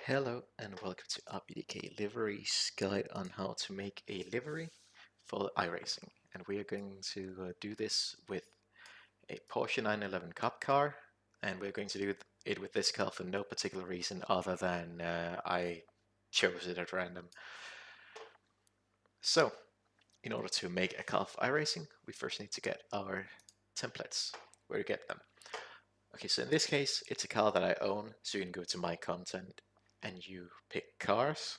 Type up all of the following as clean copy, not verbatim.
Hello and welcome to RPDK Liveries guide on how to make a livery for iRacing. And we are going to do this with a Porsche 911 Cup car, and we're going to do it with this car for no particular reason other than I chose it at random. So, in order to make a car for iRacing, we first need to get our templates. Where to get them? Okay, so in this case, it's a car that I own, so you can go to My Content and you pick Cars.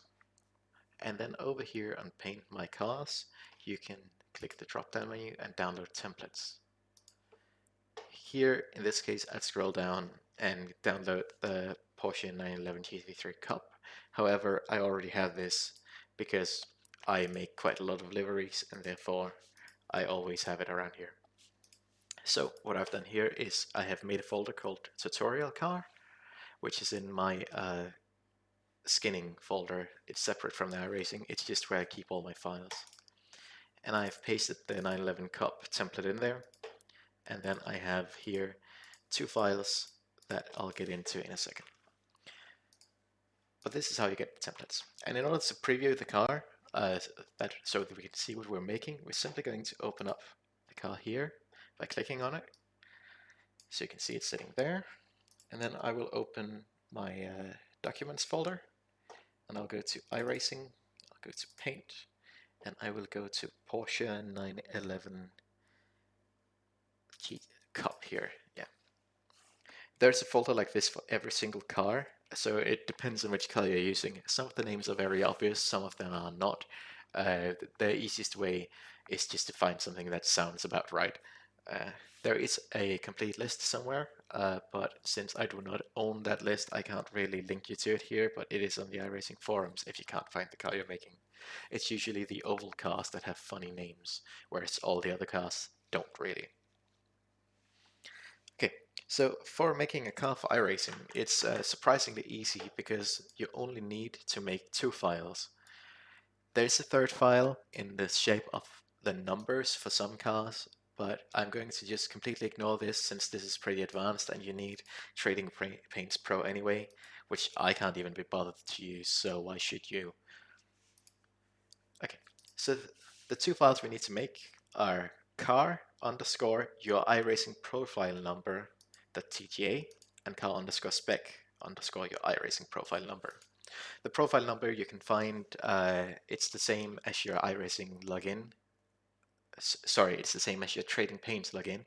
And then over here on Paint My Cars, you can click the drop-down menu and download templates. Here, in this case, I'd scroll down and download the Porsche 911 GT3 Cup. However, I already have this because I make quite a lot of liveries and therefore I always have it around here. So what I've done here is I have made a folder called Tutorial Car, which is in my skinning folder. It's separate from the iRacing, it's just where I keep all my files. And I've pasted the 911 cup template in there, and then I have here two files that I'll get into in a second. But this is how you get the templates. And in order to preview the car, so that we can see what we're making, we're simply going to open up the car here by clicking on it. So you can see it's sitting there. And then I will open my documents folder, and I'll go to iRacing, I'll go to Paint, and I will go to Porsche 911 Cup here. Yeah, there's a folder like this for every single car, so it depends on which car you're using. Some of the names are very obvious, some of them are not. The easiest way is just to find something that sounds about right. There is a complete list somewhere, but since I do not own that list, I can't really link you to it here, but it is on the iRacing forums if you can't find the car you're making. It's usually the oval cars that have funny names, whereas all the other cars don't really. Okay, so for making a car for iRacing, it's surprisingly easy because you only need to make two files. There's a third file in the shape of the numbers for some cars, but I'm going to just completely ignore this since this is pretty advanced and you need Trading Paints Pro anyway, which I can't even be bothered to use, so why should you? Okay, so the two files we need to make are car underscore your iRacing profile number .tga and car underscore spec underscore your iRacing profile number. The profile number you can find, it's the same as your iRacing login. Sorry, it's the same as your Trading Paints login.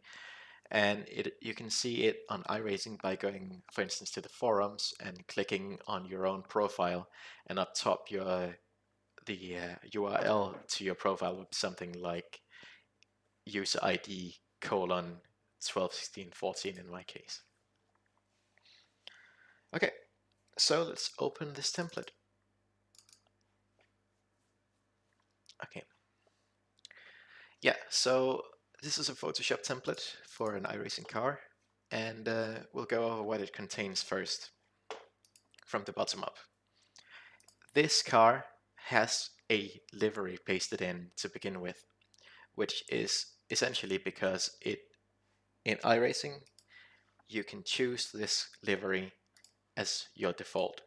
And you can see it on iRacing by going, for instance, to the forums and clicking on your own profile. And up top, the URL to your profile would be something like user ID colon 121614 in my case. Okay, so let's open this template. Okay. Yeah, so this is a Photoshop template for an iRacing car, and we'll go over what it contains first from the bottom up. This car has a livery pasted in to begin with, which is essentially because in iRacing you can choose this livery as your default.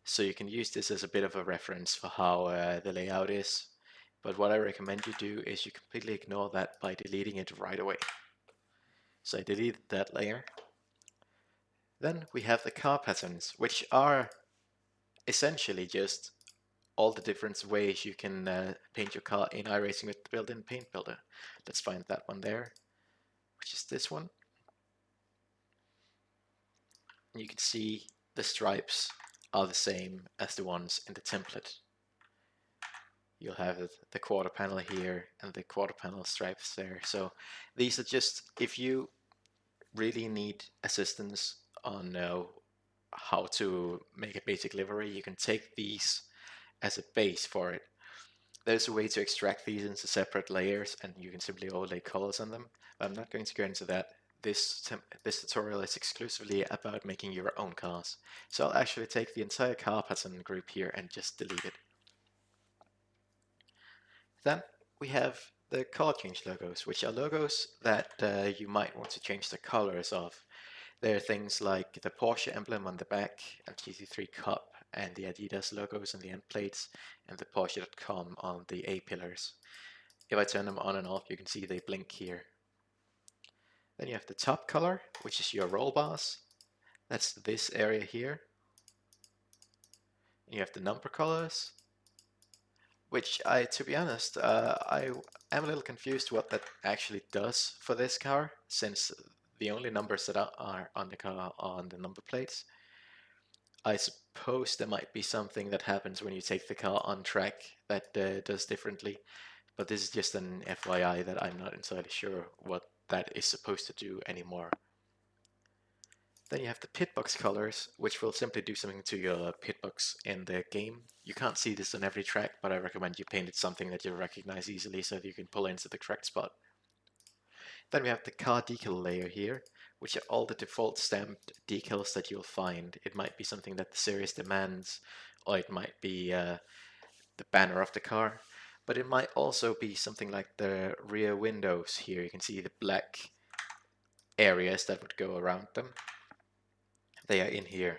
So you can use this as a bit of a reference for how the layout is. But what I recommend you do is you completely ignore that by deleting it right away. So I deleted that layer. Then we have the car patterns, which are essentially just all the different ways you can paint your car in iRacing with the built-in paint builder. Let's find that one there, which is this one. You can see the stripes are the same as the ones in the template. You'll have the quarter panel here and the quarter panel stripes there. So these are just, if you really need assistance on how to make a basic livery, you can take these as a base for it. There's a way to extract these into separate layers and you can simply overlay colors on them, but I'm not going to go into that. This tutorial is exclusively about making your own cars. So I'll actually take the entire car pattern group here and just delete it. Then we have the color change logos, which are logos that you might want to change the colors of. There are things like the Porsche emblem on the back and GT3 Cup and the Adidas logos on the end plates and the Porsche.com on the A pillars. If I turn them on and off, you can see they blink here. Then you have the top color, which is your roll bars. That's this area here. And you have the number colors, which to be honest, I am a little confused what that actually does for this car, since the only numbers that are on the car are on the number plates. I suppose there might be something that happens when you take the car on track that does differently, but this is just an FYI that I'm not entirely sure what that is supposed to do anymore. Then you have the pitbox colors, which will simply do something to your pitbox in the game. You can't see this on every track, but I recommend you paint it something that you recognize easily so that you can pull into the correct spot. Then we have the car decal layer here, which are all the default stamped decals that you'll find. It might be something that the series demands, or it might be the banner of the car, but it might also be something like the rear windows here. You can see the black areas that would go around them. They are in here.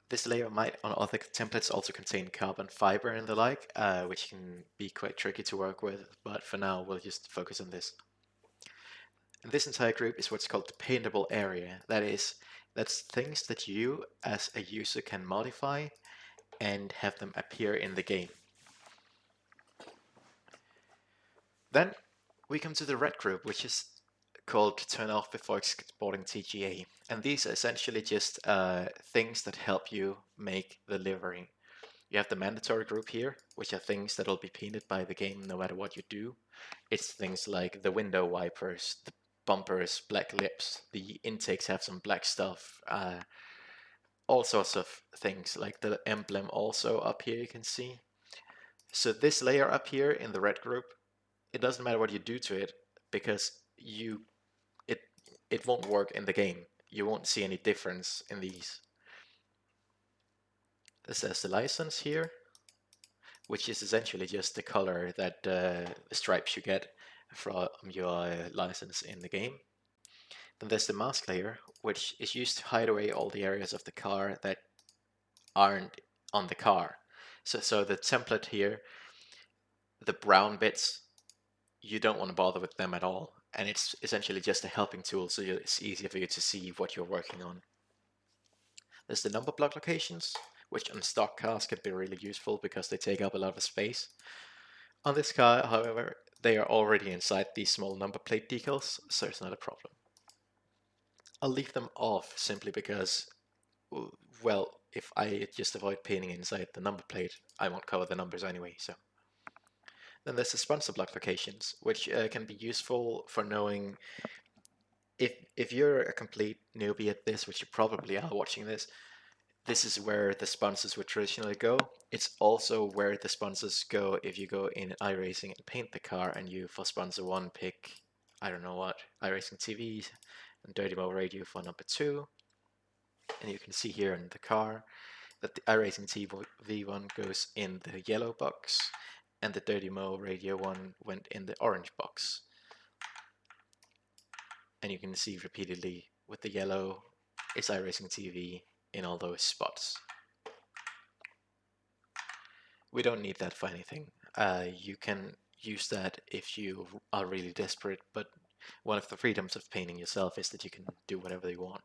This layer might on other templates also contain carbon fiber and the like, which can be quite tricky to work with, but for now we'll just focus on this. And this entire group is what's called the paintable area. That's things that you as a user can modify and have them appear in the game. Then we come to the red group, which is called turn off before exporting TGA. And these are essentially just things that help you make the livery. You have the mandatory group here, which are things that will be painted by the game no matter what you do. It's things like the window wipers, the bumpers, black lips, the intakes have some black stuff, all sorts of things, like the emblem also up here you can see. So this layer up here in the red group, it doesn't matter what you do to it, because it won't work in the game. You won't see any difference in these. This says the license here, which is essentially just the color that the stripes you get from your license in the game. Then there's the mask layer, which is used to hide away all the areas of the car that aren't on the car. So the template here, the brown bits, you don't want to bother with them at all. And it's essentially just a helping tool, so it's easier for you to see what you're working on. There's the number block locations, which on stock cars can be really useful because they take up a lot of space. On this car, however, they are already inside these small number plate decals, so it's not a problem. I'll leave them off simply because, well, if I just avoid painting inside the number plate, I won't cover the numbers anyway, so. Then there's the sponsor block locations, which can be useful for knowing if you're a complete newbie at this, which you probably are watching this, this is where the sponsors would traditionally go. It's also where the sponsors go if you go in iRacing and paint the car and you, for sponsor 1, pick, I don't know what, iRacing TV and Dirty Mo Radio for number 2. And you can see here in the car that the iRacing TV one goes in the yellow box and the Dirty Mo Radio one went in the orange box. And you can see repeatedly with the yellow, it's iRacing TV in all those spots. We don't need that for anything. You can use that if you are really desperate, but one of the freedoms of painting yourself is that you can do whatever you want.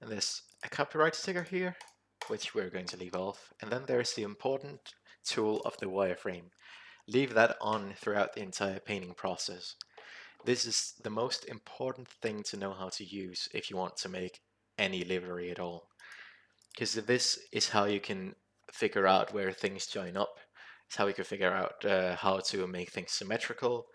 And there's a copyright sticker here, which we're going to leave off. And then there's the important tool of the wireframe. Leave that on throughout the entire painting process. This is the most important thing to know how to use if you want to make any livery at all. Because this is how you can figure out where things join up. It's how you can figure out how to make things symmetrical.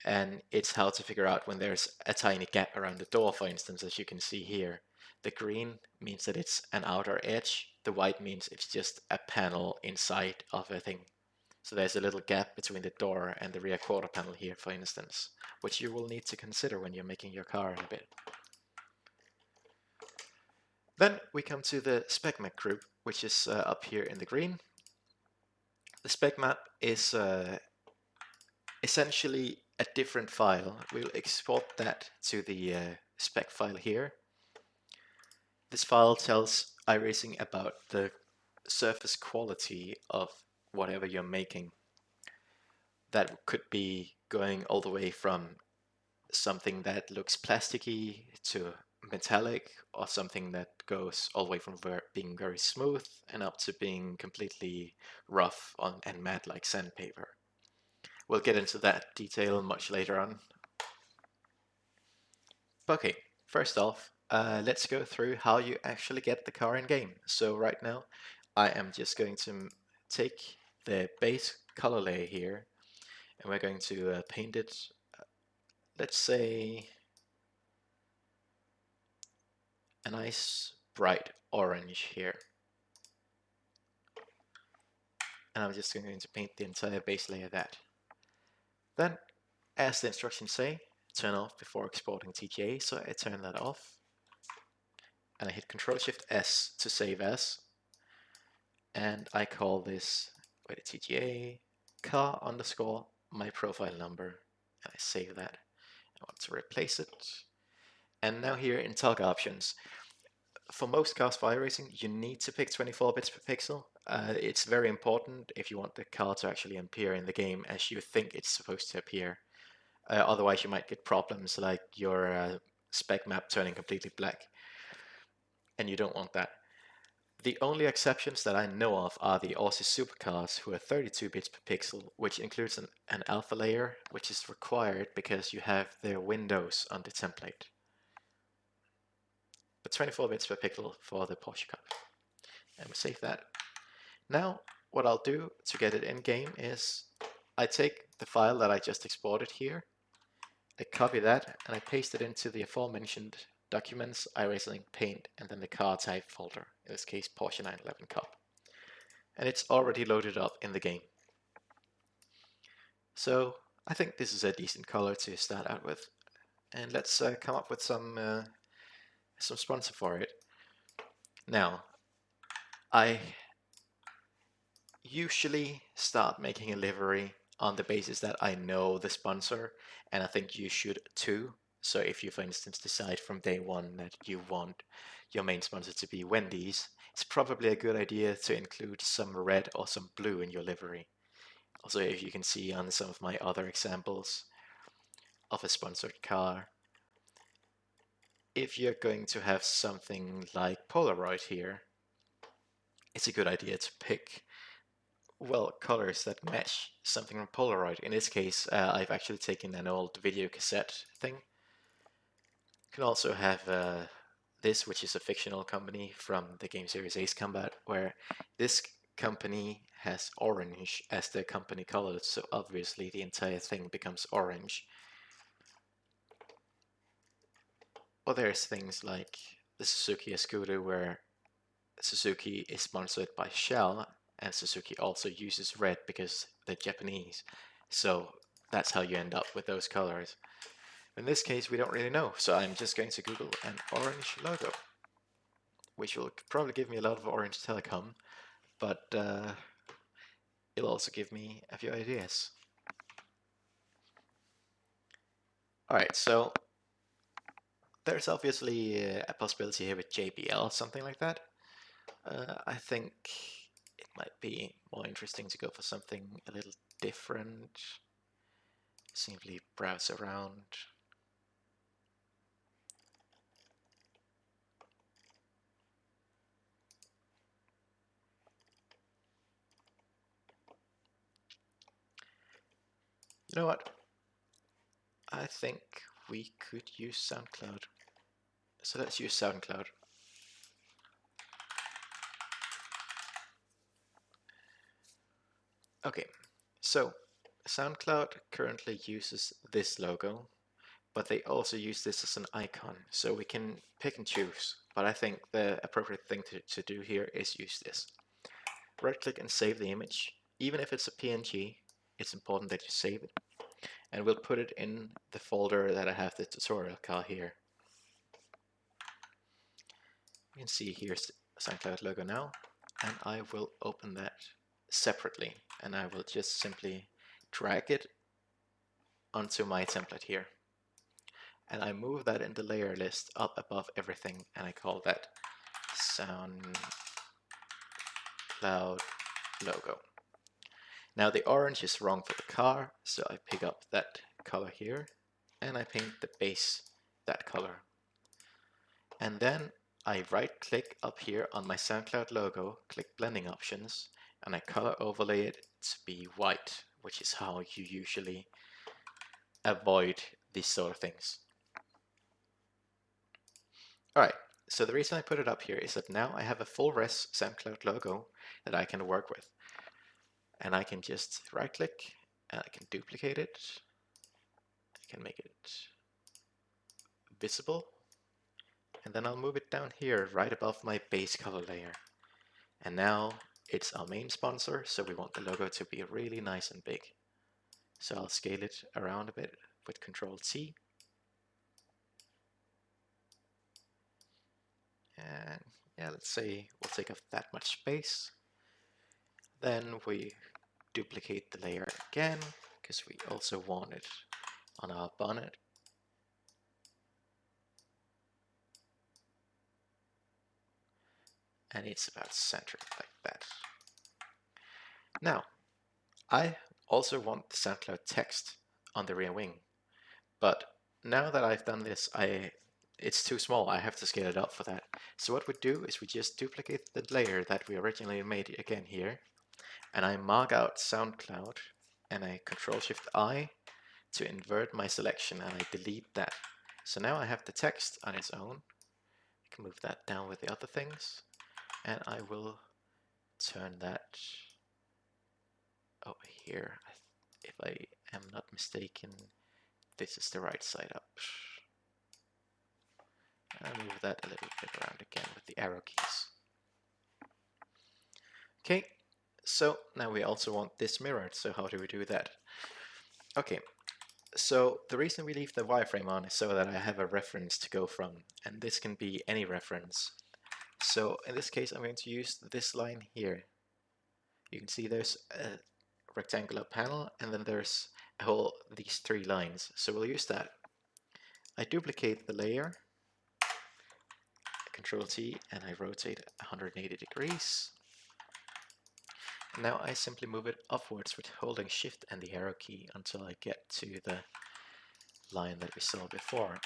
And it's how to figure out when there's a tiny gap around the door, for instance, as you can see here. The green means that it's an outer edge. The white means it's just a panel inside of a thing. So there's a little gap between the door and the rear quarter panel here, for instance, which you will need to consider when you're making your car in a bit. Then we come to the spec map group, which is up here in the green. The spec map is essentially a different file. We'll export that to the spec file here. This file tells iRacing about the surface quality of whatever you're making. That could be going all the way from something that looks plasticky to metallic, or something that goes all the way from being very smooth and up to being completely rough and matte like sandpaper. We'll get into that detail much later on. Okay, first off, let's go through how you actually get the car in game. So right now, I am just going to take the base color layer here, and we're going to paint it, let's say, a nice bright orange here. And I'm just going to paint the entire base layer that. Then, as the instructions say, turn off before exporting TGA, so I turn that off. And I hit Ctrl-Shift-S to save as. And I call this, with a TGA, car underscore my profile number. And I save that. I want to replace it. And now here in toggle options, for most cars for iRacing, you need to pick 24 bits per pixel. It's very important if you want the car to actually appear in the game as you think it's supposed to appear. Otherwise, you might get problems like your spec map turning completely black, and you don't want that. The only exceptions that I know of are the Aussie supercars, who are 32 bits per pixel, which includes an alpha layer, which is required because you have their windows on the template. But 24 bits per pixel for the Porsche Cup. And we save that. Now, what I'll do to get it in game is I take the file that I just exported here, I copy that, and I paste it into the aforementioned documents, iRacing, paint, and then the car type folder, in this case Porsche 911 Cup. And it's already loaded up in the game. So I think this is a decent color to start out with. And let's come up with some sponsor for it. Now, I usually start making a livery on the basis that I know the sponsor, and I think you should too. So if you, for instance, decide from day one that you want your main sponsor to be Wendy's, it's probably a good idea to include some red or some blue in your livery. Also, if you can see on some of my other examples of a sponsored car, if you're going to have something like Polaroid here, it's a good idea to pick, well, colors that match something from Polaroid. In this case, I've actually taken an old video cassette thing. You can also have this, which is a fictional company from the game series Ace Combat, where this company has orange as their company color, so obviously the entire thing becomes orange. Or there's things like the Suzuki Escudo, where Suzuki is sponsored by Shell, and Suzuki also uses red because they're Japanese. So that's how you end up with those colors. In this case, we don't really know, so I'm just going to Google an orange logo, which will probably give me a lot of Orange Telecom, but it'll also give me a few ideas. Alright, so there's obviously a possibility here with JBL, something like that. I think it might be more interesting to go for something a little different. Simply browse around. You know what? I think we could use SoundCloud. So let's use SoundCloud. Okay, so SoundCloud currently uses this logo, but they also use this as an icon, so we can pick and choose. But I think the appropriate thing to do here is use this. Right click and save the image. Even if it's a PNG, it's important that you save it. And we'll put it in the folder that I have the tutorial car here. You can see here's the SoundCloud logo now, and I will open that separately, and I will just simply drag it onto my template here. And I move that in the layer list up above everything, and I call that SoundCloud logo. Now the orange is wrong for the car, so I pick up that color here, and I paint the base that color. And then I right click up here on my SoundCloud logo, click blending options, and I color overlay it to be white, which is how you usually avoid these sort of things. Alright, so the reason I put it up here is that now I have a full res SoundCloud logo that I can work with. And I can just right click and I can duplicate it. I can make it visible. And then I'll move it down here right above my base color layer. And now it's our main sponsor, so we want the logo to be really nice and big. So I'll scale it around a bit with Control T. And yeah, let's say we'll take up that much space. Then we duplicate the layer again, because we also want it on our bonnet. And it's about centered like that. Now, I also want the SoundCloud text on the rear wing, but now that I've done this, it's too small. I have to scale it up for that. So what we do is we just duplicate the layer that we originally made again here, and I mark out SoundCloud, and I Control-Shift-I to invert my selection, and I delete that. So now I have the text on its own. I can move that down with the other things, and I will turn that over here. If I am not mistaken, this is the right side up. I'll move that a little bit around again with the arrow keys. Okay, so now we also want this mirrored, so how do we do that? Okay, so the reason we leave the wireframe on is so that I have a reference to go from, and this can be any reference. So in this case I'm going to use this line here. You can see there's a rectangular panel, and then there's these three lines. So we'll use that. I duplicate the layer, Control T, and I rotate 180 degrees. Now I simply move it upwards with holding Shift and the arrow key until I get to the line that we saw before,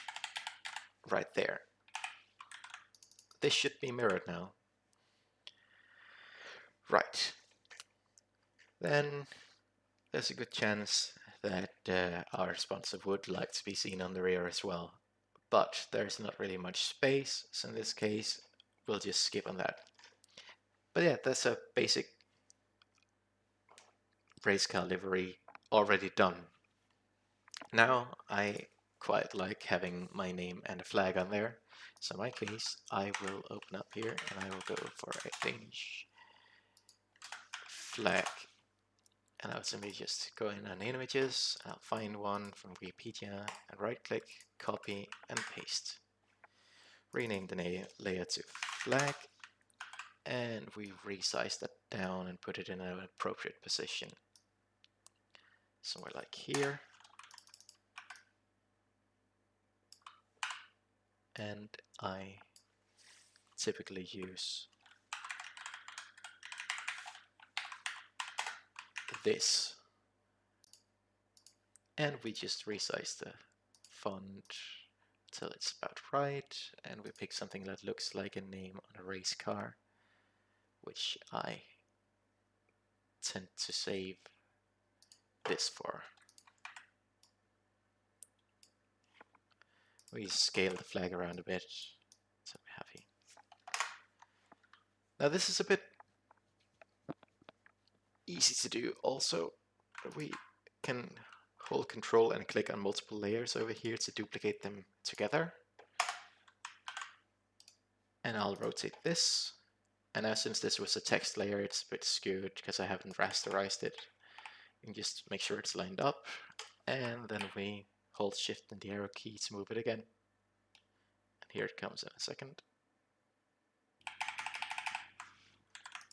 right there. This should be mirrored now. Right. Then there's a good chance that our sponsor would like to be seen on the rear as well. But there's not really much space, so in this case we'll just skip on that. But yeah, that's a basic race car livery already done. Now I quite like having my name and a flag on there, so in my case I will open up here and I will go for a Finnish flag. And I'll simply just go in on images, I'll find one from Wikipedia and right click, copy and paste. Rename the layer to flag, and we resize that down and put it in an appropriate position. Somewhere like here. And I typically use this. And we just resize the font till it's about right, and we pick something that looks like a name on a race car, which I tend to save this for. We scale the flag around a bit, so we're happy. Now this is a bit easy to do also. We can hold Control and click on multiple layers over here to duplicate them together. And I'll rotate this. And now since this was a text layer, it's a bit skewed because I haven't rasterized it. You can just make sure it's lined up. And then we hold Shift and the arrow key to move it again. And here it comes in a second.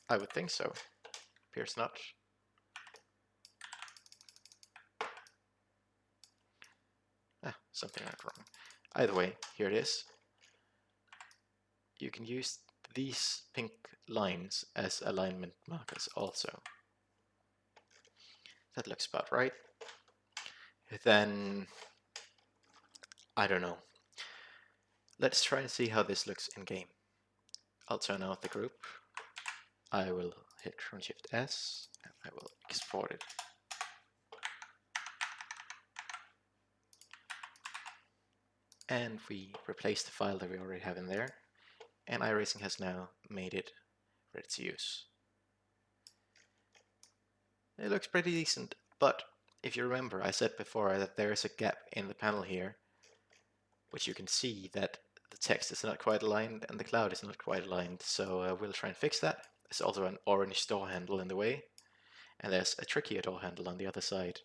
I would think so. Appears not. something went wrong. Either way, here it is. You can use these pink lines as alignment markers also. That looks about right. Then, I don't know. Let's try and see how this looks in game. I'll turn out the group. I will hit Ctrl-Shift-S and I will export it. And we replace the file that we already have in there. And iRacing has now made it ready to use. It looks pretty decent, but if you remember, I said before that there is a gap in the panel here, which you can see that the text is not quite aligned and the cloud is not quite aligned, so we'll try and fix that. There's also an orange door handle in the way, and there's a trickier door handle on the other side.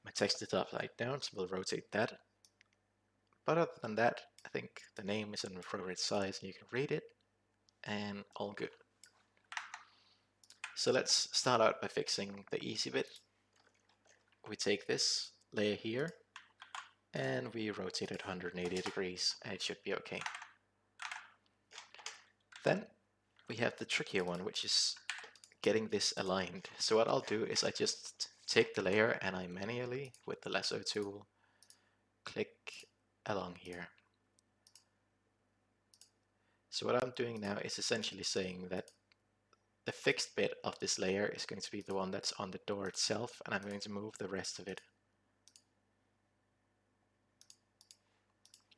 My text is upside down, so we'll rotate that. But other than that, I think the name is an appropriate size and you can read it, and all good. So let's start out by fixing the easy bit. We take this layer here, and we rotate it 180 degrees, and it should be okay. Then we have the trickier one, which is getting this aligned. So what I'll do is I just take the layer and I manually, with the lasso tool, click along here. So what I'm doing now is essentially saying that the fixed bit of this layer is going to be the one that's on the door itself, and I'm going to move the rest of it.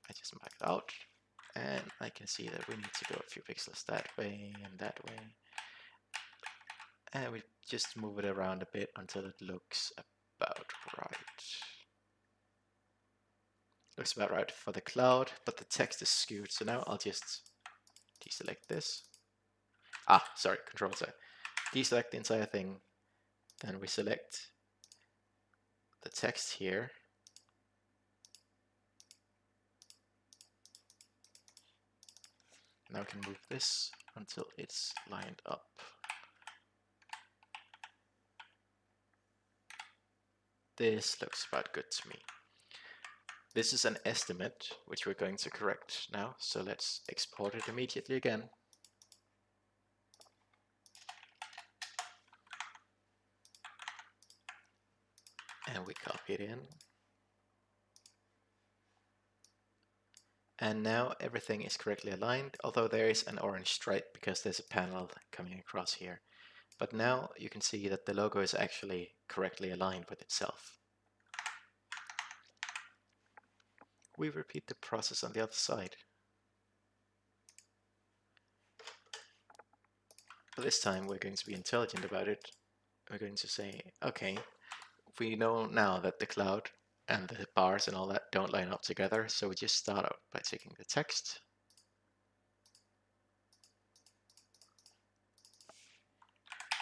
I just mark it out, and I can see that we need to go a few pixels that way and that way. And we just move it around a bit until it looks about right. Looks about right for the cloud, but the text is skewed, so now I'll just deselect this. Sorry, Control Z. Deselect the entire thing, then we select the text here. Now we can move this until it's lined up. This looks about good to me. This is an estimate, which we're going to correct now, so let's export it immediately again. And we copy it in. And now everything is correctly aligned, although there is an orange stripe because there's a panel coming across here. But now you can see that the logo is actually correctly aligned with itself. We repeat the process on the other side. But this time we're going to be intelligent about it. We're going to say, okay, we know now that the cloud and the bars and all that don't line up together, so we just start out by taking the text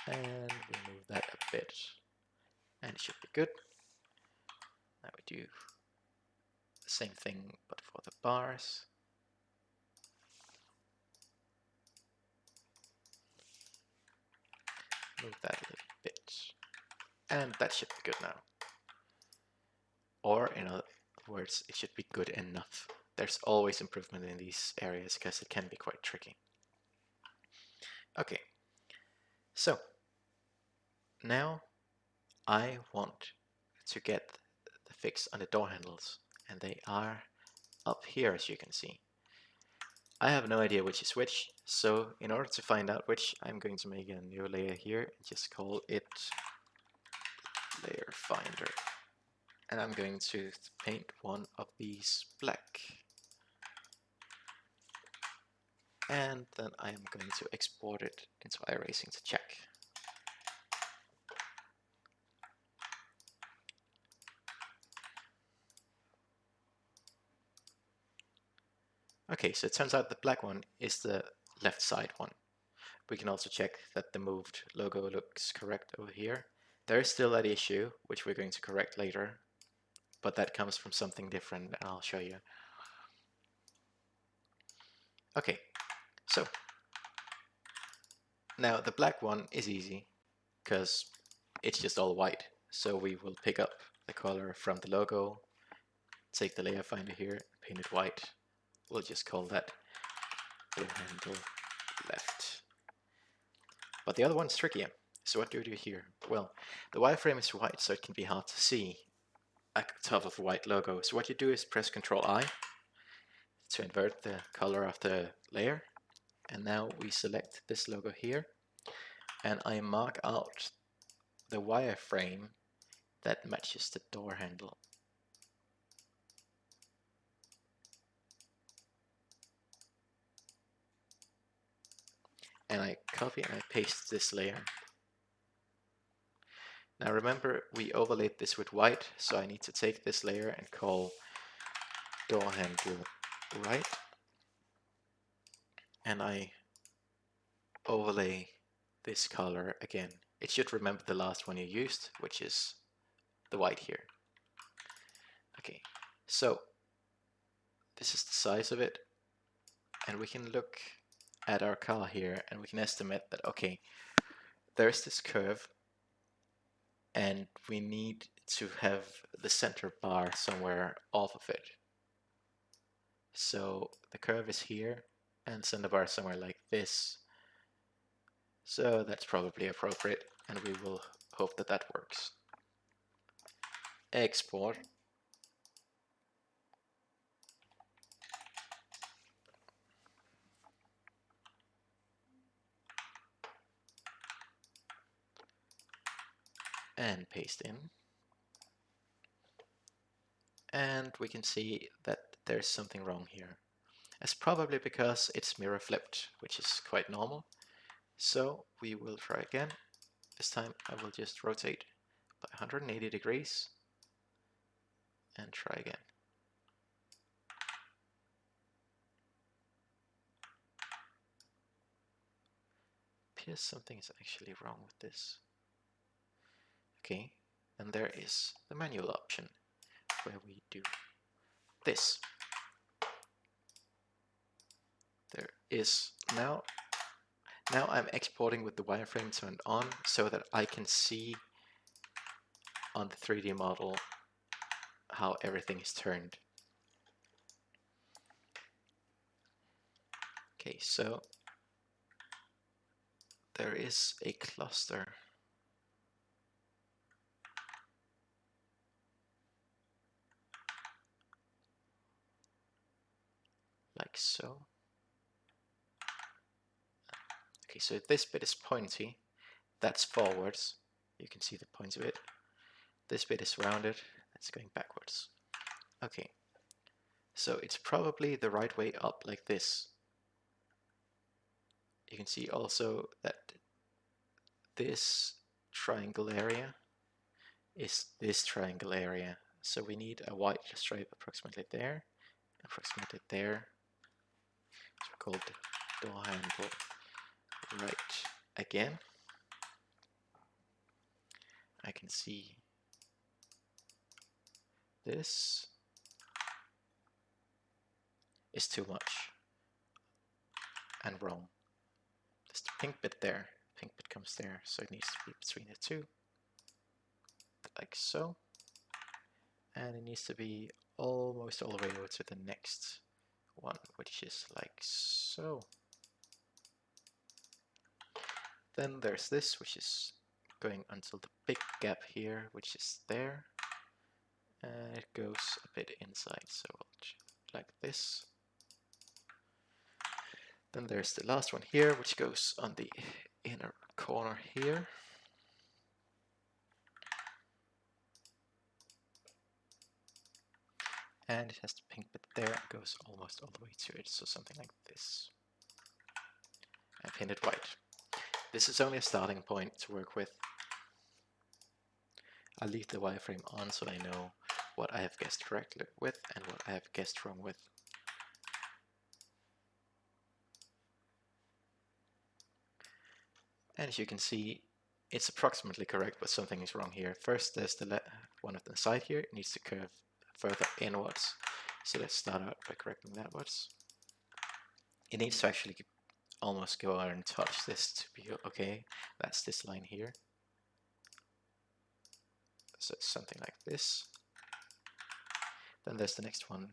and we move that a bit, and it should be good. Now we do the same thing but for the bars. Move that a little bit, and that should be good now. Or in other words, it should be good enough. There's always improvement in these areas because it can be quite tricky. Okay, so now I want to get the fix on the door handles, and they are up here, as you can see. I have no idea which is which, so in order to find out which, I'm going to make a new layer here and just call it layer finder. And I'm going to paint one of these black. And then I'm going to export it into iRacing to check. Okay, so it turns out the black one is the left side one. We can also check that the moved logo looks correct over here. There is still that issue, which we're going to correct later, but that comes from something different, and I'll show you. Okay, so now the black one is easy, because it's just all white. So we will pick up the color from the logo take the layer finder here, paint it white. We'll just call that door handle left. But the other one's trickier. So what do we do here? Well, the wireframe is white, so it can be hard to see at the top of a white logo. So what you do is press Ctrl I to invert the color of the layer. And now we select this logo here, and I mark out the wireframe that matches the door handle. And I copy and I paste this layer. Now remember, we overlaid this with white, so I need to take this layer and call door handle right, and I overlay this color again. It should remember the last one you used, which is the white here. Okay, so this is the size of it, and we can look at our car here and we can estimate that, okay, there's this curve and we need to have the center bar somewhere off of it. So the curve is here and center bar somewhere like this. So that's probably appropriate, and we will hope that that works. Export. And paste in. And we can see that there's something wrong here. It's probably because it's mirror flipped, which is quite normal. So we will try again. This time I will just rotate by 180 degrees and try again. Appears something is actually wrong with this. Okay, and there is the manual option where we do this. There is now I'm exporting with the wireframe turned on so that I can see on the 3D model how everything is turned. Okay, so there is a cluster like so. Okay, so this bit is pointy, that's forwards. You can see the points of it. This bit is rounded, that's going backwards. Okay, so it's probably the right way up like this. You can see also that this triangle area is this triangle area. So we need a white stripe approximately there, approximately there. It's called door handle right again. I can see this is too much and wrong. There's the pink bit there, pink bit comes there, so it needs to be between the two, like so. And it needs to be almost all the way over to the next one, which is like so. Then there's this, which is going until the big gap here, which is there. And it goes a bit inside, so like this. Then there's the last one here, which goes on the inner corner here. And it has the pink bit there, it goes almost all the way to it, so something like this. I paint it white. This is only a starting point to work with. I'll leave the wireframe on so I know what I have guessed correctly with and what I have guessed wrong with. And as you can see, it's approximately correct, but something is wrong here. First, there's the one on the side here. It needs to curve further inwards. So let's start out by correcting that once. It needs to actually almost go out and touch this to be okay. That's this line here. So it's something like this. Then there's the next one.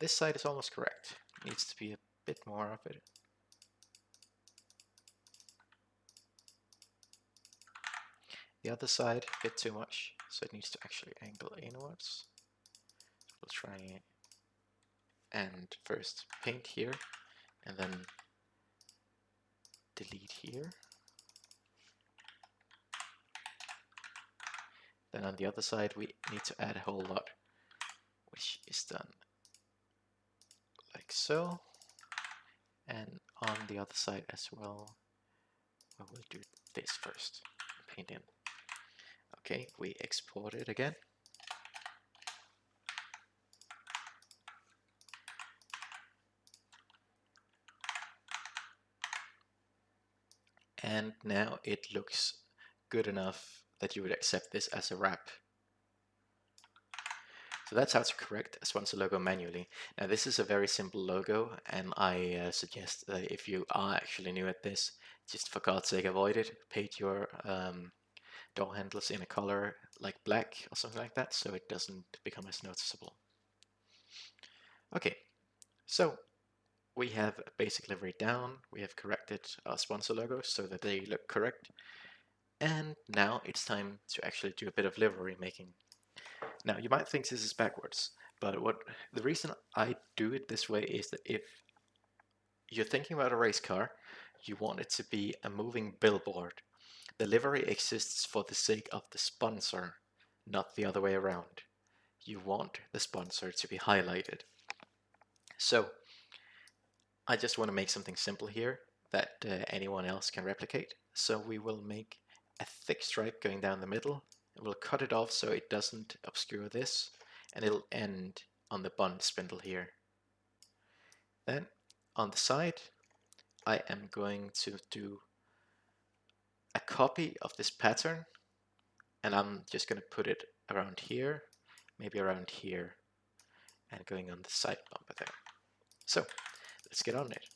This side is almost correct. Needs to be a bit more of it. The other side, a bit too much, so it needs to actually angle inwards. We'll try and first paint here, and then delete here. Then on the other side we need to add a whole lot, which is done like so. And on the other side as well, we will do this first, paint in. Okay, we export it again. And now it looks good enough that you would accept this as a wrap. So that's how to correct a sponsor logo manually. Now this is a very simple logo, and I suggest that if you are actually new at this, just for God's sake avoid it. Paint your door handles in a color like black or something like that, so it doesn't become as noticeable. Okay, so we have a basic livery down, we have corrected our sponsor logos so that they look correct, and now it's time to actually do a bit of livery making. Now you might think this is backwards, but the reason I do it this way is that if you're thinking about a race car, you want it to be a moving billboard. The livery exists for the sake of the sponsor, not the other way around. You want the sponsor to be highlighted. So I just want to make something simple here that anyone else can replicate. So we will make a thick stripe going down the middle. We'll cut it off so it doesn't obscure this, and it'll end on the bond spindle here. Then on the side, I am going to do a copy of this pattern, and I'm just going to put it around here, maybe around here, and going on the side bumper there. So let's get on it.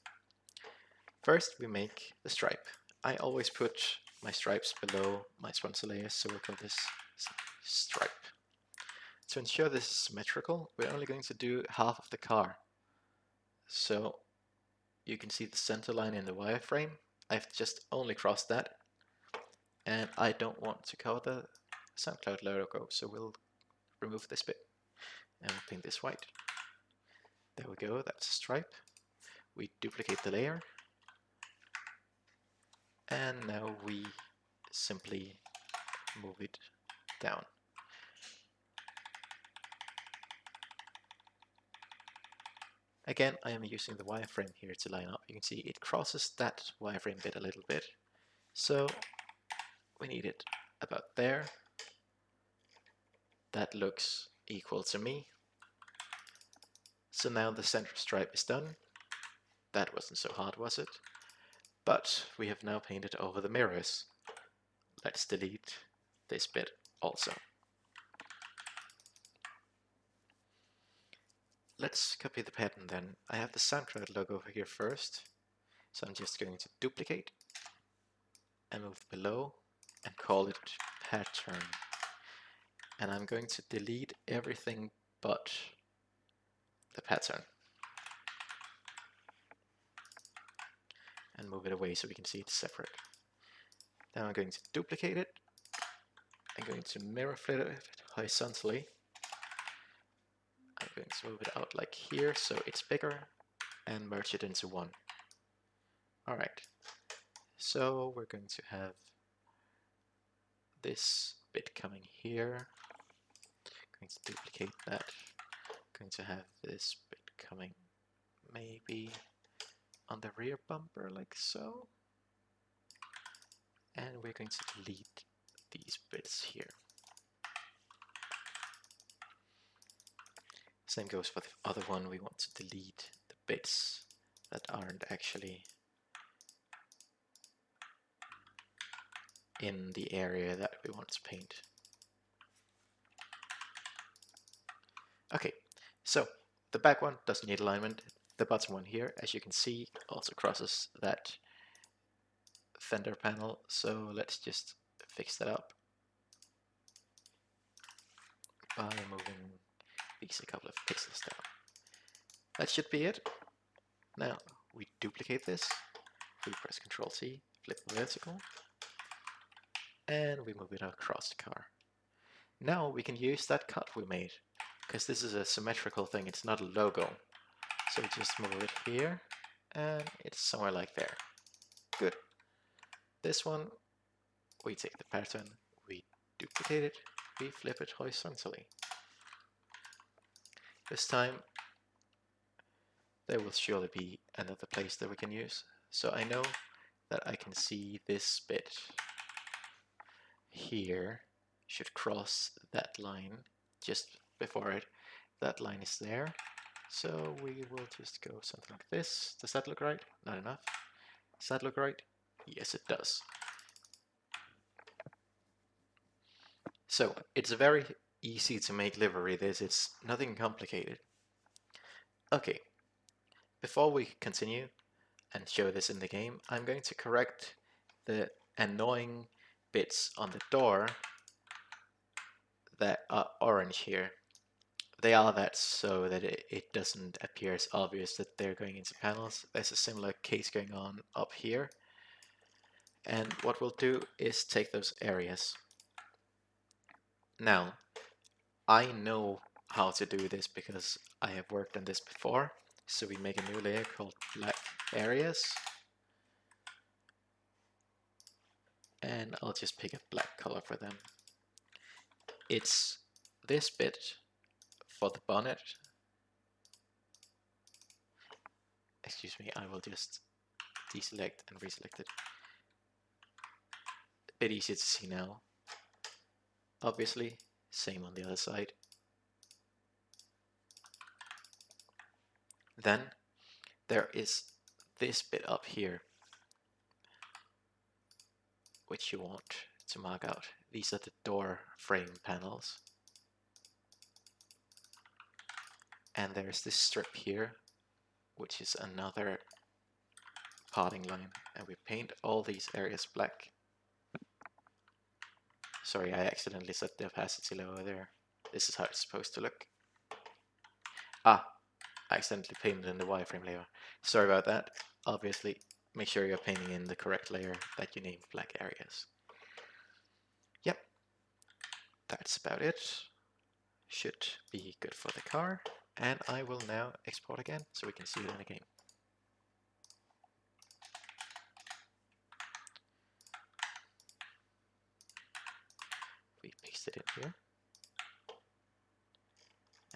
First we make the stripe. I always put my stripes below my sponsor layers, so we'll call this stripe. To ensure this is symmetrical, we're only going to do half of the car. So you can see the center line in the wireframe. I've just only crossed that, and I don't want to cover the SoundCloud logo, so we'll remove this bit and we'll paint this white. There we go, that's a stripe. We duplicate the layer, and now we simply move it down. Again, I am using the wireframe here to line up. You can see it crosses that wireframe bit a little bit, so we need it about there. That looks equal to me. So now the center stripe is done. That wasn't so hard, was it? But we have now painted over the mirrors. Let's delete this bit also. Let's copy the pattern then. I have the SoundCloud logo over here first, so I'm just going to duplicate and move below and call it pattern. And I'm going to delete everything but the pattern and move it away so we can see it's separate. Now I'm going to duplicate it. I'm going to mirror fit it horizontally. I'm going to move it out like here so it's bigger and merge it into one. Alright, so we're going to have this bit coming here. Going to duplicate that. Going to have this bit coming maybe on the rear bumper like so. And we're going to delete these bits here. Same goes for the other one. We want to delete the bits that aren't actually in the area that we want to paint. Okay, so the back one doesn't need alignment. The bottom one here, as you can see, also crosses that fender panel, so let's just fix that up by moving increase a couple of pixels down. That should be it. Now we duplicate this. We press Ctrl C, flip vertical, and we move it across the car. Now we can use that cut we made, because this is a symmetrical thing, it's not a logo. So we just move it here, and it's somewhere like there. Good. This one, we take the pattern, we duplicate it, we flip it horizontally. This time, there will surely be another place that we can use. So I know that I can see this bit here should cross that line just before it. That line is there. So we will just go something like this. Does that look right? Not enough. Does that look right? Yes, it does. So it's very easy to make livery this. It's nothing complicated. Okay, before we continue and show this in the game, I'm going to correct the annoying bits on the door that are orange here. They are that so that it doesn't appear as obvious that they're going into panels. There's a similar case going on up here. And what we'll do is take those areas. Now, I know how to do this because I have worked on this before. So we make a new layer called black areas. And I'll just pick a black color for them. It's this bit for the bonnet. Excuse me, I will just deselect and reselect it. A bit easier to see now. Obviously, same on the other side. Then there is this bit up here, which you want to mark out. These are the door frame panels. And there's this strip here, which is another parting line. And we paint all these areas black. Sorry, I accidentally set the opacity lower there. This is how it's supposed to look. Ah, I accidentally painted in the wireframe layer. Sorry about that. Obviously, make sure you're painting in the correct layer that you named black areas. Yep, that's about it. Should be good for the car. And I will now export again so we can see it in the game. We paste it in here.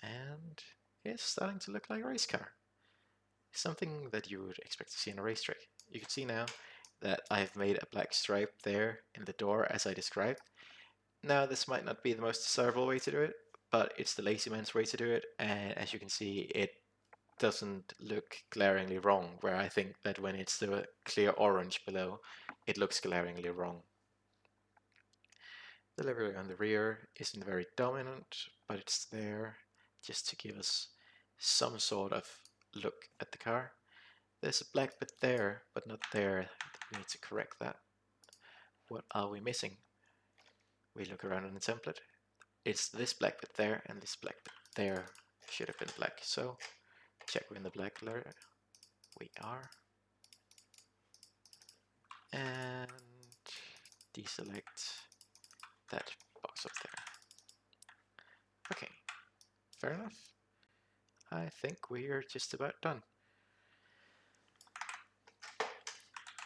And it's starting to look like a race car. Something that you would expect to see in a racetrack. You can see now that I've made a black stripe there in the door as I described. Now this might not be the most desirable way to do it, but it's the lazy man's way to do it, and as you can see it doesn't look glaringly wrong, where I think that when it's the clear orange below it looks glaringly wrong. The livery on the rear isn't very dominant, but it's there just to give us some sort of look at the car. There's a black bit there, but not there. We need to correct that. What are we missing? We look around in the template. It's this black bit there and this black bit there should have been black. So check we're in the black layer. We are. And deselect that box up there. Okay, fair enough. I think we're just about done.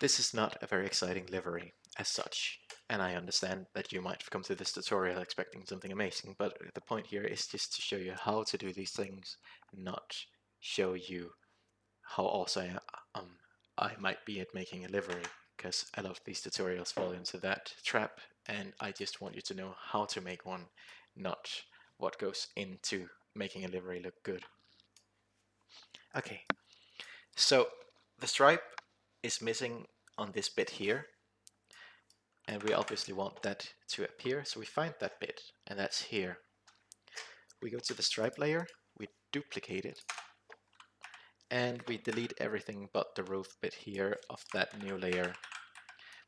This is not a very exciting livery as such, and I understand that you might have come to this tutorial expecting something amazing, but the point here is just to show you how to do these things, not show you how awesome I might be at making a livery, because a lot of these tutorials fall into that trap, and I just want you to know how to make one, not what goes into making a livery look good. Okay, so the stripe is missing on this bit here, and we obviously want that to appear, so we find that bit, and that's here. We go to the stripe layer, we duplicate it, and we delete everything but the roof bit here of that new layer,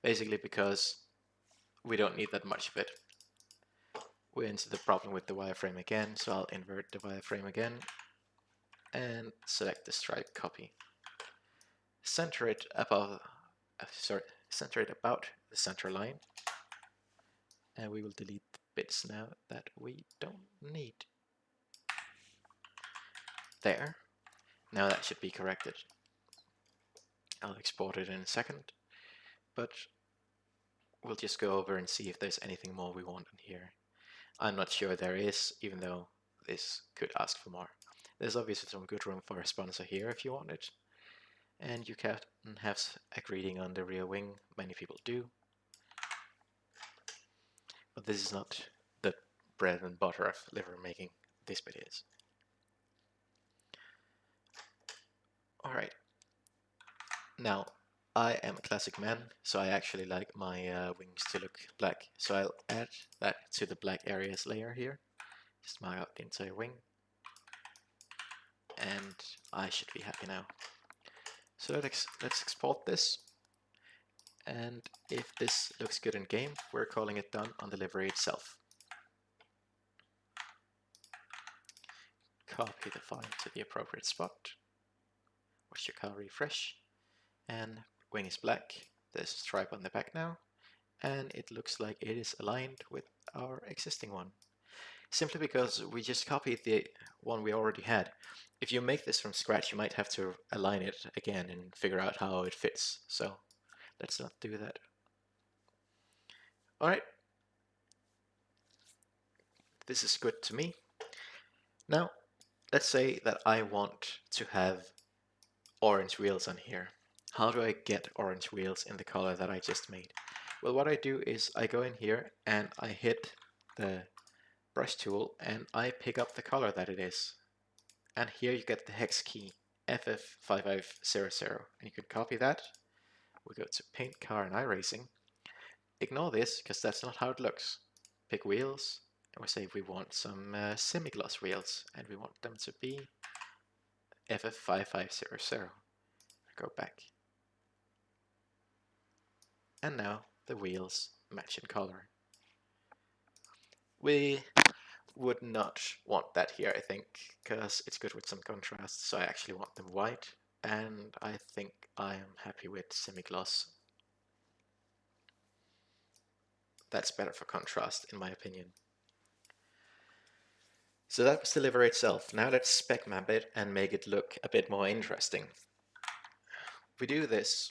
basically because we don't need that much of it. we're into the problem with the wireframe again, so I'll invert the wireframe again and select the stripe copy. Center it above, center it about the center line, and we will delete the bits now that we don't need. There. Now that should be corrected. I'll export it in a second, but we'll just go over and see if there's anything more we want in here. I'm not sure there is, even though this could ask for more. There's obviously some good room for a sponsor here if you want it. And you can have a greeting on the rear wing, many people do. But this is not the bread and butter of livery making, this bit is. Alright, now I am a classic man, so I actually like my wings to look black. So I'll add that to the black areas layer here. Just mark out the entire wing. And I should be happy now. So let's export this. And if this looks good in game, we're calling it done on the livery itself. Copy the file to the appropriate spot. Watch your car refresh. And wing is black. There's a stripe on the back now. And it looks like it is aligned with our existing one. Simply because we just copied the one we already had. If you make this from scratch, you might have to align it again and figure out how it fits. So let's not do that. Alright. This is good to me. Now, let's say that I want to have orange wheels on here. How do I get orange wheels in the color that I just made? Well, what I do is I go in here and I hit the brush tool and I pick up the color that it is. And here you get the hex key, FF5500. And you can copy that. We go to Paint, Car, and iRacing. Ignore this, because that's not how it looks. Pick wheels, and we say we want some semi-gloss wheels, and we want them to be FF5500. Go back. And now the wheels match in color. We would not want that here, I think, because it's good with some contrast, so I actually want them white, and I think I am happy with semi-gloss. That's better for contrast, in my opinion. So that was the livery itself. Now let's spec map it and make it look a bit more interesting. We do this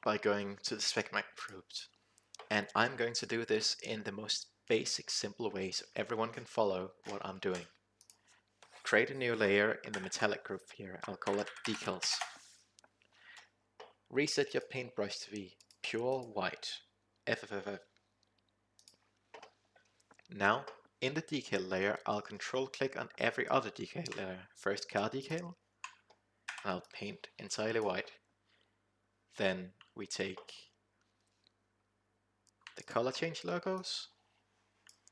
by going to the spec map groups, and I'm going to do this in the most basic, simple way so everyone can follow what I'm doing. Create a new layer in the metallic group here. I'll call it decals. Reset your paintbrush to be pure white. FFFF. Now, in the decal layer, I'll control click on every other decal layer. First car decal, and I'll paint entirely white. Then we take the color change logos,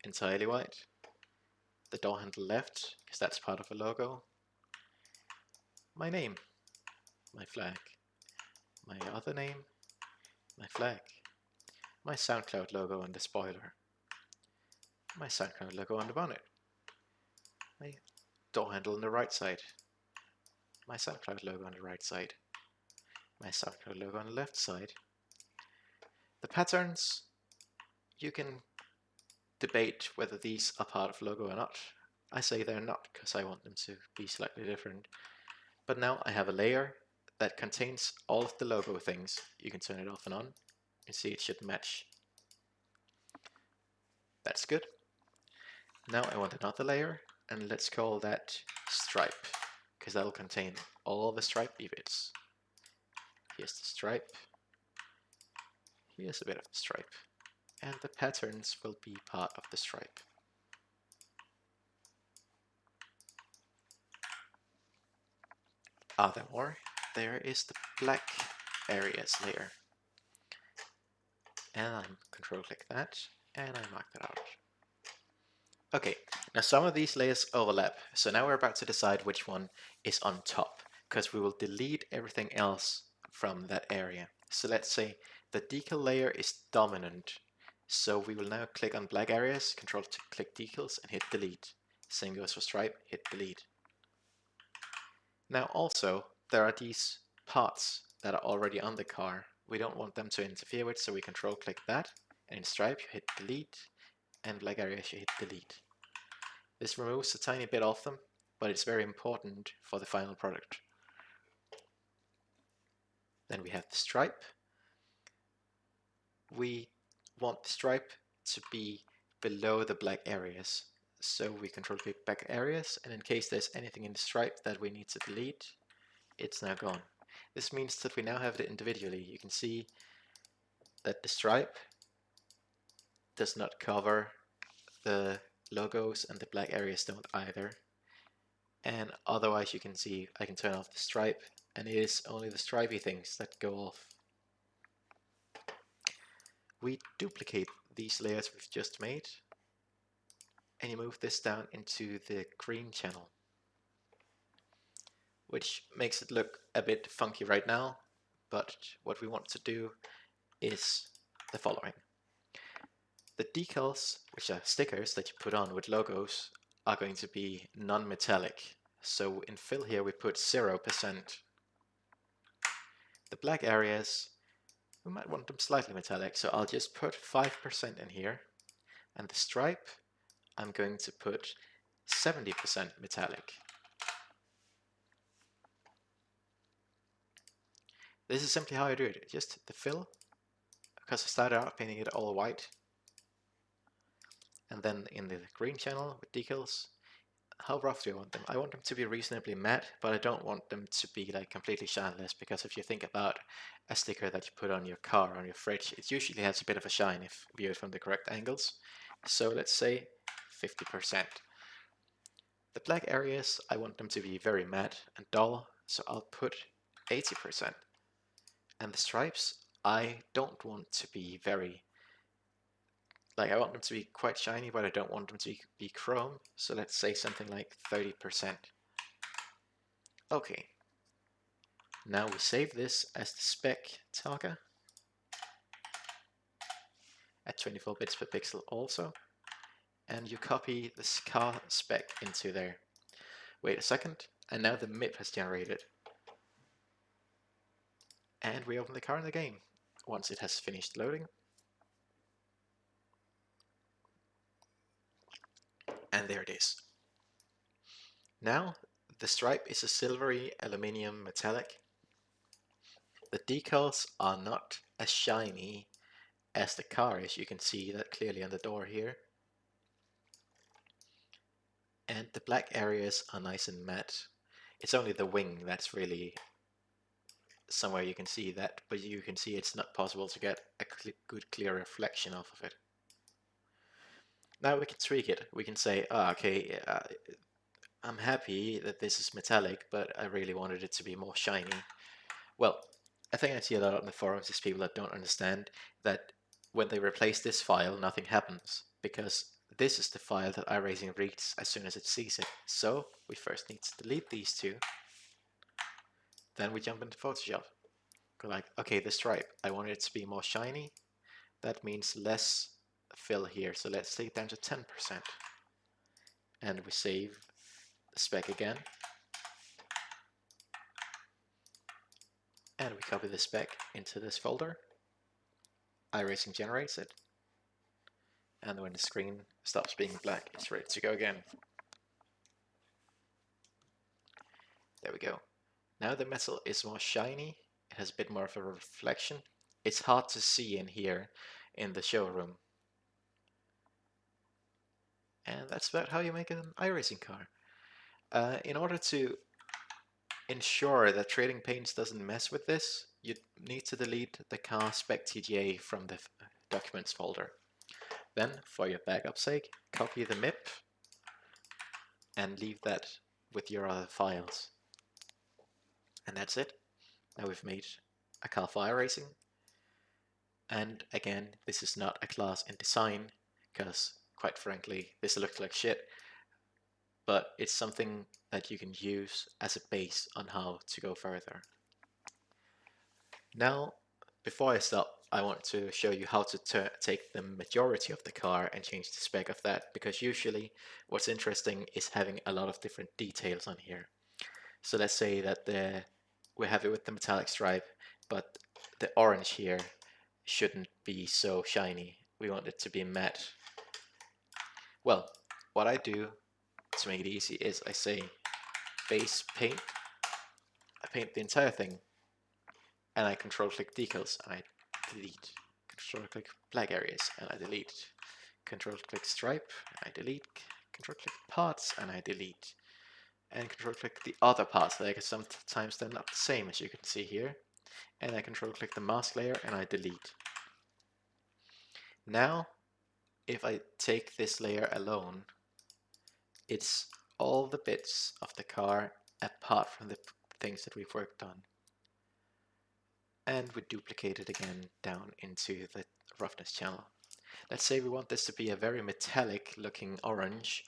entirely white. The door handle left, because that's part of a logo. My name, my flag, my other name, my flag, my SoundCloud logo on the spoiler, my SoundCloud logo on the bonnet, my door handle on the right side, my SoundCloud logo on the right side, my SoundCloud logo on the left side. The patterns, you can debate whether these are part of logo or not. I say they're not because I want them to be slightly different. But now I have a layer that contains all of the logo things. You can turn it off and on. You see it should match. That's good. Now I want another layer, and let's call that stripe, because that'll contain all the stripe bits. Here's the stripe. Here's a bit of the stripe. And the patterns will be part of the stripe. Are there more? There is the black areas layer. And I control click that, and I mark that out. Okay, now some of these layers overlap, so now we're about to decide which one is on top, because we will delete everything else from that area. So let's say the decal layer is dominant, So we will now click on black areas, control to click decals and hit delete. Same goes for stripe, hit delete. Now also, there are these parts that are already on the car. We don't want them to interfere with, so we control click that, and in stripe you hit delete, and black areas you hit delete. This removes a tiny bit of them, but it's very important for the final product. Then we have the stripe. We want the stripe to be below the black areas. So we control click black areas, and in case there's anything in the stripe that we need to delete, it's now gone. This means that we now have it individually. You can see that the stripe does not cover the logos and the black areas don't either. And otherwise you can see I can turn off the stripe and it is only the stripy things that go off. We duplicate these layers we've just made and you move this down into the green channel, which makes it look a bit funky right now, but what we want to do is the following. The decals, which are stickers that you put on with logos, are going to be non-metallic. So in fill here we put 0%. The black areas, we might want them slightly metallic, so I'll just put 5% in here. And the stripe, I'm going to put 70% metallic. This is simply how I do it, just the fill, because I started out painting it all white. And then in the green channel with decals, how rough do I want them? I want them to be reasonably matte, but I don't want them to be like completely shineless, because if you think about a sticker that you put on your car, on your fridge, it usually has a bit of a shine if viewed from the correct angles. So let's say 50%. The black areas, I want them to be very matte and dull, so I'll put 80%. And the stripes, I don't want to be very, I want them to be quite shiny, but I don't want them to be chrome, so let's say something like 30%. Okay, now we save this as the spec target at 24 bits per pixel also, and you copy this car spec into there. Wait a second, and now the MIP has generated. And we open the car in the game once it has finished loading. And there it is. Now the stripe is a silvery aluminium metallic. The decals are not as shiny as the car is. You can see that clearly on the door here. And the black areas are nice and matte. It's only the wing that's really somewhere you can see that, but you can see it's not possible to get a good clear reflection off of it. Now we can tweak it. We can say, okay, I'm happy that this is metallic, but I really wanted it to be more shiny. Well, I think I see a lot on the forums is people that don't understand that when they replace this file, nothing happens, because this is the file that iRacing reads as soon as it sees it. So we first need to delete these two. Then we jump into Photoshop. Go like, okay, the stripe, I want it to be more shiny. That means less fill here, so let's take it down to 10%. And we save the spec again. And we copy the spec into this folder. iRacing generates it. And when the screen stops being black, it's ready to go again. There we go. Now the metal is more shiny. It has a bit more of a reflection. It's hard to see in here in the showroom. And that's about how you make an iRacing car. In order to ensure that Trading Paints doesn't mess with this, you need to delete the car spec TGA from the documents folder. Then, for your backup sake, copy the MIP and leave that with your other files. And that's it. Now we've made a car for iRacing. And again, this is not a class in design, because quite frankly, this looks like shit. But it's something that you can use as a base on how to go further. Now, before I stop, I want to show you how to take the majority of the car and change the spec of that, because usually what's interesting is having a lot of different details on here. So let's say that we're happy with the metallic stripe, but the orange here shouldn't be so shiny. We want it to be matte. Well, what I do to make it easy is I say base paint. I paint the entire thing, and I control click decals and I delete. Control click black areas and I delete. Control click stripe and I delete. Control click parts and I delete. And control click the other parts that sometimes they're not the same, as you can see here. And I control click the mask layer and I delete. Now, if I take this layer alone, it's all the bits of the car apart from the things that we've worked on. And we duplicate it again down into the roughness channel. Let's say we want this to be a very metallic looking orange,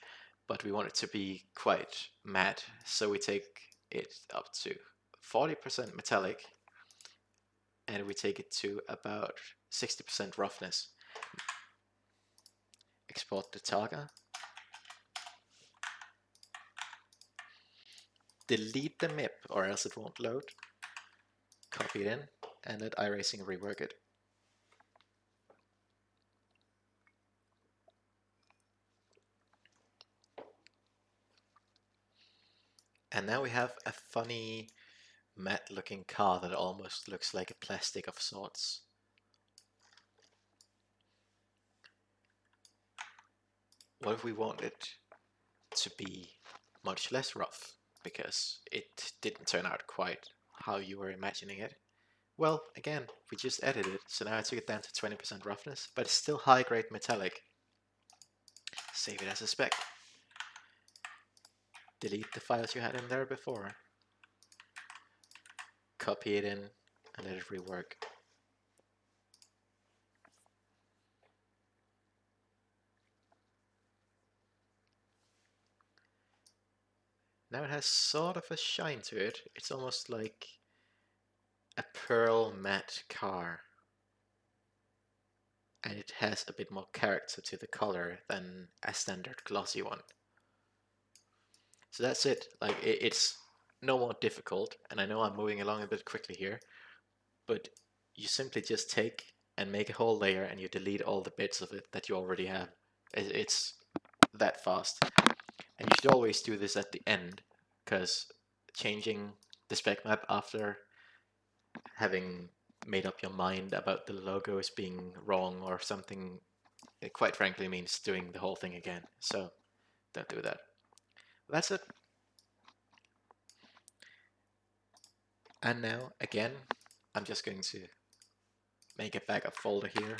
but we want it to be quite matte. So we take it up to 40% metallic and we take it to about 60% roughness. Export the target. Delete the MIP or else it won't load. Copy it in and let iRacing rework it. And now we have a funny matte looking car that almost looks like a plastic of sorts. What if we want it to be much less rough because it didn't turn out quite how you were imagining it? Well, again, we just edited it, so now I took it down to 20% roughness, but it's still high grade metallic. Save it as a spec. Delete the files you had in there before. Copy it in and let it rework. Now it has sort of a shine to it. It's almost like a pearl matte car. And it has a bit more character to the color than a standard glossy one. So that's it. Like it's no more difficult, and I know I'm moving along a bit quickly here, but you simply just take and make a whole layer and you delete all the bits of it that you already have. It's that fast. And you should always do this at the end, because changing the spec map after having made up your mind about the logos being wrong or something, it quite frankly means doing the whole thing again. So don't do that. That's it. And now, again, I'm just going to make a backup folder here.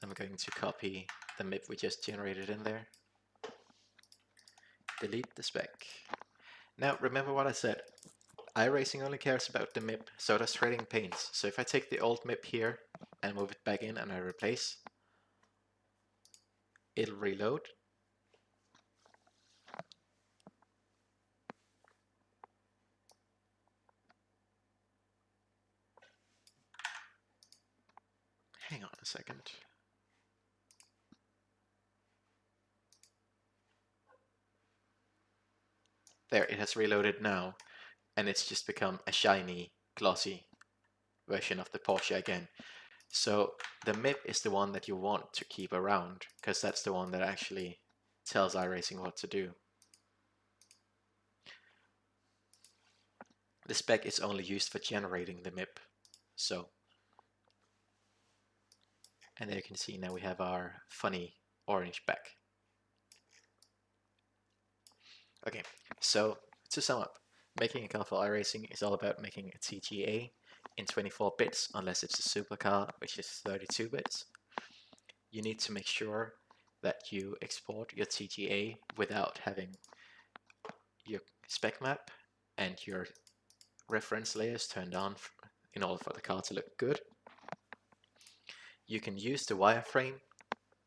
I'm going to copy the MIP we just generated in there. Delete the spec. Now, remember what I said. iRacing only cares about the MIP, so does Trading Paints. So if I take the old MIP here and move it back in and I replace, it'll reload. Hang on a second. There, it has reloaded now, and it's just become a shiny, glossy version of the Porsche again. So the MIP is the one that you want to keep around, because that's the one that actually tells iRacing what to do. The spec is only used for generating the MIP. So, and there you can see now we have our funny orange back. Okay, so to sum up, making a car for iRacing is all about making a TGA in 24 bits, unless it's a supercar, which is 32 bits. You need to make sure that you export your TGA without having your spec map and your reference layers turned on in order for the car to look good. You can use the wireframe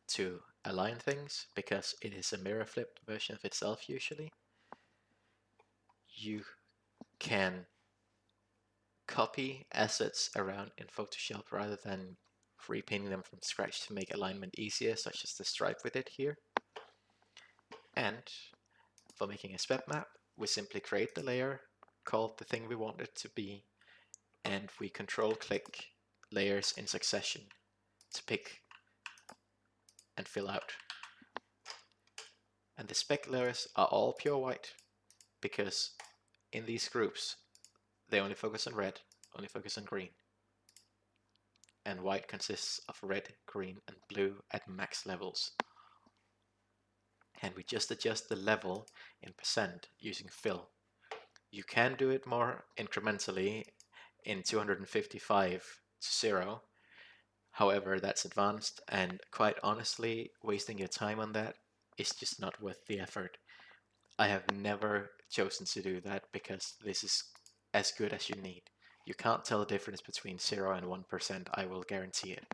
to align things because it is a mirror flipped version of itself usually. You can copy assets around in Photoshop rather than repainting them from scratch to make alignment easier, such as the stripe we did here. And for making a spec map, we simply create the layer, call the thing we want it to be, and we control click layers in succession to pick and fill out. And the spec layers are all pure white because in these groups they only focus on red, only focus on green. And white consists of red, green and blue at max levels. And we just adjust the level in percent using fill. You can do it more incrementally in 255 to 0. However, that's advanced, and quite honestly, wasting your time on that is just not worth the effort. I have never chosen to do that because this is as good as you need. You can't tell the difference between 0 and 1%, I will guarantee it.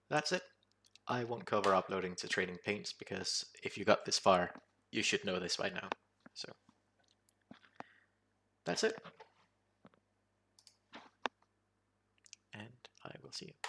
That's it. I won't cover uploading to Trading Paints because if you got this far, you should know this by now. So that's it. And I will see you.